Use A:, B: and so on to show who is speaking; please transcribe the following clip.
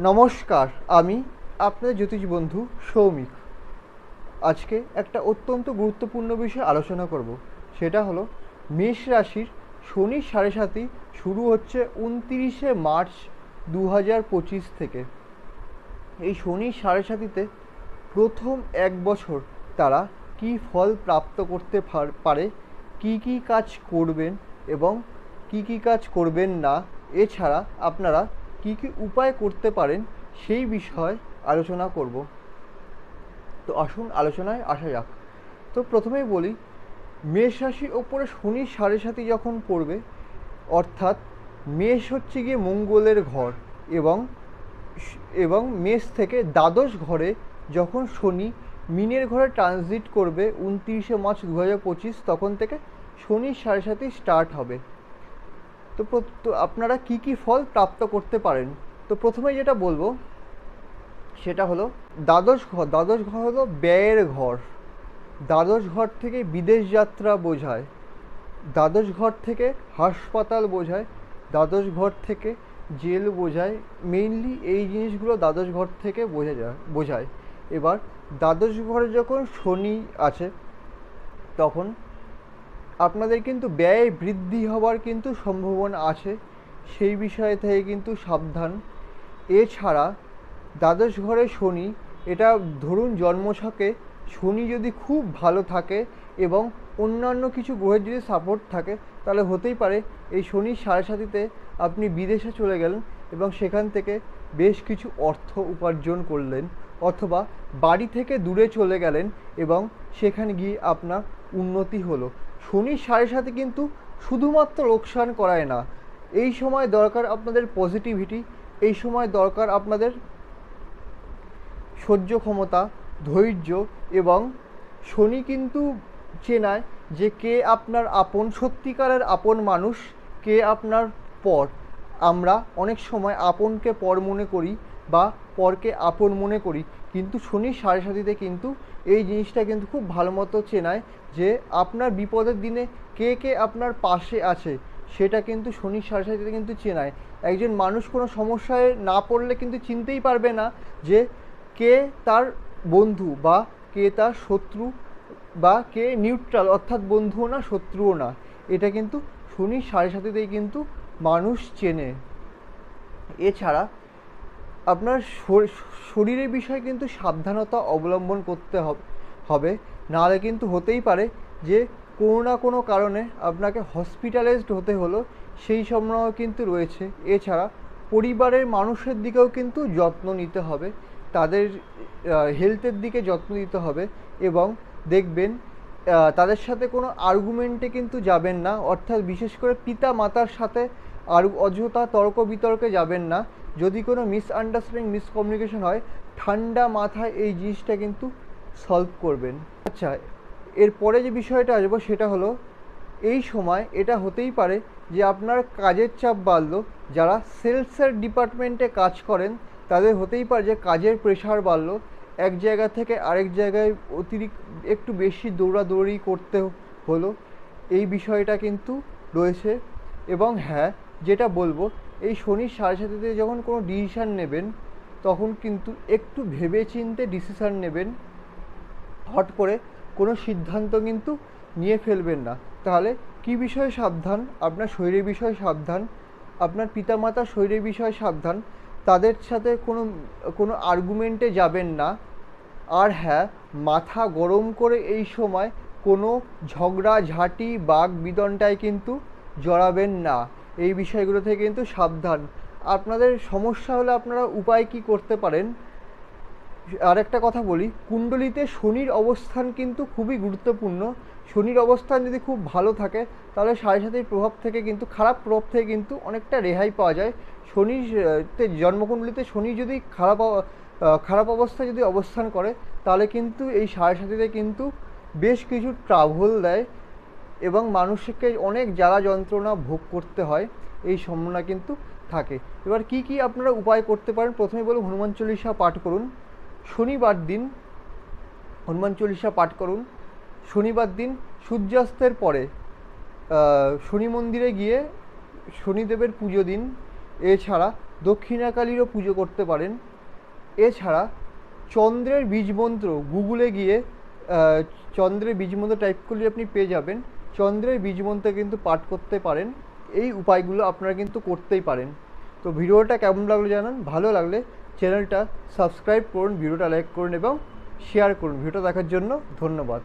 A: নমস্কার, আমি আপনাদের জ্যোতিষ বন্ধু সৌমিক। আজকে একটা অত্যন্ত গুরুত্বপূর্ণ বিষয়ে আলোচনা করব। সেটা হলো মেষ রাশির শনির সাড়ে সাতি শুরু হচ্ছে 29শে মার্চ 2025 থেকে। এই শনির সাড়ে সাতিতে প্রথম এক বছর তারা কি ফল প্রাপ্ত করতে পারে, কি কি কাজ করবেন এবং কি কি কাজ করবেন না, এছাড়া আপনারা কি কি উপায় করতে পারেন সেই বিষয়ে আলোচনা করব। তো আসুন আলোচনায় আসা যাক। তো প্রথমেই বলি, মেষ রাশির ওপরে শনির সাড়ে সাতি যখন পড়বে, অর্থাৎ মেষ হচ্ছে গিয়ে মঙ্গলের ঘর, এবং এবং মেষ থেকে দ্বাদশ ঘরে যখন শনি মিনের ঘরে ট্রানজিট করবে 29শে মার্চ 2025, তখন থেকে শনির সাড়ে সাতি স্টার্ট হবে। তো আপনারা কি কি ফল প্রাপ্ত করতে পারেন। তো প্রথমে যেটা বলবো সেটা হলো দ্বাদশ ঘর। দ্বাদশ ঘর হলো ব্যয়ের ঘর। দ্বাদশ ঘর থেকে বিদেশ যাত্রা বোঝায়, দ্বাদশ ঘর থেকে হাসপাতাল বোঝায়, দ্বাদশ ঘর থেকে জেল বোঝায়। মেইনলি এই জিনিসগুলো দ্বাদশ ঘর থেকে বোঝায়। এবার দ্বাদশ ঘরে যখন শনি আছে, তখন আপনাদের কিন্তু ব্যয় বৃদ্ধি হওয়ার কিন্তু সম্ভাবনা আছে, সেই বিষয় থেকে কিন্তু সাবধান। এছাড়া দ্বাদশ ঘরে শনি, এটা ধরুন জন্মছকে শনি যদি খুব ভালো থাকে এবং অন্যান্য কিছু গ্রহের যদি সাপোর্ট থাকে, তাহলে হতেই পারে এই শনির সাড়ে সাতিতে আপনি বিদেশে চলে গেলেন এবং সেখান থেকে বেশ কিছু অর্থ উপার্জন করলেন, অথবা বাড়ি থেকে দূরে চলে গেলেন এবং সেখানে গিয়ে আপনার উন্নতি হলো। শনির সাড়ে সাথে কিন্তু শুধুমাত্র লোকসান করায় না, এই সময় দরকার আপনাদের পজিটিভিটি, এই সময় দরকার আপনাদের সহ্য ক্ষমতা, ধৈর্য, এবং শনি কিন্তু চেনায় যে কে আপনার আপন, সত্যিকারের আপন মানুষ, কে আপনার পর। আমরা অনেক সময় আপনকে পর মনে করি বা পরকে আপন মনে করি, কিন্তু শনির সাড়ে সাতিতে কিন্তু এই জিনিসটা কিন্তু খুব ভালো মতো চেনায় যে আপনার বিপদের দিনে কে কে আপনার পাশে আছে, সেটা কিন্তু শনির সাড়ে সাতিতে কিন্তু চেনায়। একজন মানুষ কোনো সমস্যায় না পড়লে কিন্তু চিনতেই পারবে না যে কে তার বন্ধু বা কে তার শত্রু, বা কে নিউট্রাল, অর্থাৎ বন্ধুও না শত্রুও না। এটা কিন্তু শনির সাড়ে সাতিতেই কিন্তু মানুষ চেনে। এছাড়া আপনার শরীরের বিষয়ে কিন্তু সাবধানতা অবলম্বন করতে হবে, নাহলে কিন্তু হতেই পারে যে কোনো না কোনো কারণে আপনাকে হসপিটালাইজড হতে হলো, সেই সম্ভাবনা কিন্তু রয়েছে। এছাড়া পরিবারের মানুষের দিকেও কিন্তু যত্ন নিতে হবে, তাদের হেলথের দিকে যত্ন নিতে হবে, এবং দেখবেন তাদের সাথে কোনো আর্গুমেন্টে কিন্তু যাবেন না, অর্থাৎ বিশেষ করে পিতা মাতার সাথে আর অযথা তর্ক বিতর্কে যাবেন না। যদি কোনো মিসআন্ডারস্ট্যান্ডিং, মিসকমিউনিকেশন হয়, ঠান্ডা মাথায় এই জিনিসটা কিন্তু সলভ করবেন। আচ্ছা, এরপরে যে বিষয়টা আসবো সেটা হলো, এই সময় এটা হতেই পারে যে আপনার কাজের চাপ বাড়লো। যারা সেলসের ডিপার্টমেন্টে কাজ করেন, তাদের হতেই পারে যে কাজের প্রেশার বাড়লো, এক জায়গা থেকে আরেক জায়গায় অতিরিক্ত একটু বেশি দৌড়াদৌড়ি করতে হলো, এই বিষয়টা কিন্তু রয়েছে। এবং হ্যাঁ, যেটা বলবো, এই শনির সাড়ে সাতিতে যখন কোনো ডিসিশান নেবেন, তখন কিন্তু একটু ভেবেচিন্তে ডিসিশান নেবেন, হট করে কোনো সিদ্ধান্ত কিন্তু নিয়ে ফেলবেন না। তাহলে কি বিষয়ে সাবধান? আপনার শরীরের বিষয়ে সাবধান, আপনার পিতামাতার শরীরের বিষয়ে সাবধান, তাদের সাথে কোনো আর্গুমেন্টে যাবেন না। আর হ্যাঁ, মাথা গরম করে এই সময় কোনো ঝগড়াঝাঁটি বাক বিতণ্ডায় কিন্তু জড়াবেন না, এই বিষয়গুলো থেকে কিন্তু সাবধান। আপনাদের সমস্যা হলে আপনারা উপায় কি করতে পারেন? আর একটা কথা বলি, কুণ্ডলিতে শনির অবস্থান কিন্তু খুবই গুরুত্বপূর্ণ। শনির অবস্থান যদি খুব ভালো থাকে, তাহলে সাড়ে সাতির প্রভাব থেকে কিন্তু, খারাপ প্রভাব থেকে কিন্তু অনেকটা রেহাই পাওয়া যায়। শনির জন্মকুণ্ডলিতে শনি যদি খারাপ অবস্থায় যদি অবস্থান করে, তাহলে কিন্তু এই সাড়ে সাতিতে কিন্তু বেশ কিছু ট্রাভেল দেয় এবং মানুষকে অনেক জ্বালা যন্ত্রণা ভোগ করতে হয়, এই সম্ভাবনা কিন্তু থাকে। এবার কি কি আপনারা উপায় করতে পারেন? প্রথমে বলুন, হনুমান চল্লিশা পাঠ করুন। শনিবার দিন হনুমান চল্লিশা পাঠ করুন। শনিবার দিন সূর্যাস্তের পরে শনি মন্দিরে গিয়ে শনিদেবের পুজো দিন। এছাড়া দক্ষিণাকালীরও পুজো করতে পারেন। এছাড়া চন্দ্রের বীজ মন্ত্র গুগলে গিয়ে চন্দ্রের বীজ মন্ত্র টাইপ করলে আপনি পেয়ে যাবেন। চন্দ্রের বীজ মন্ত্র কিন্তু পাঠ করতে পারেন। এই উপায়গুলো আপনারা কিন্তু করতেই পারেন। তো ভিডিওটা কেমন লাগলো জানান। ভালো লাগলে চ্যানেলটা সাবস্ক্রাইব করুন, ভিডিওটা লাইক করুন এবং শেয়ার করুন। ভিডিওটা দেখার জন্য ধন্যবাদ।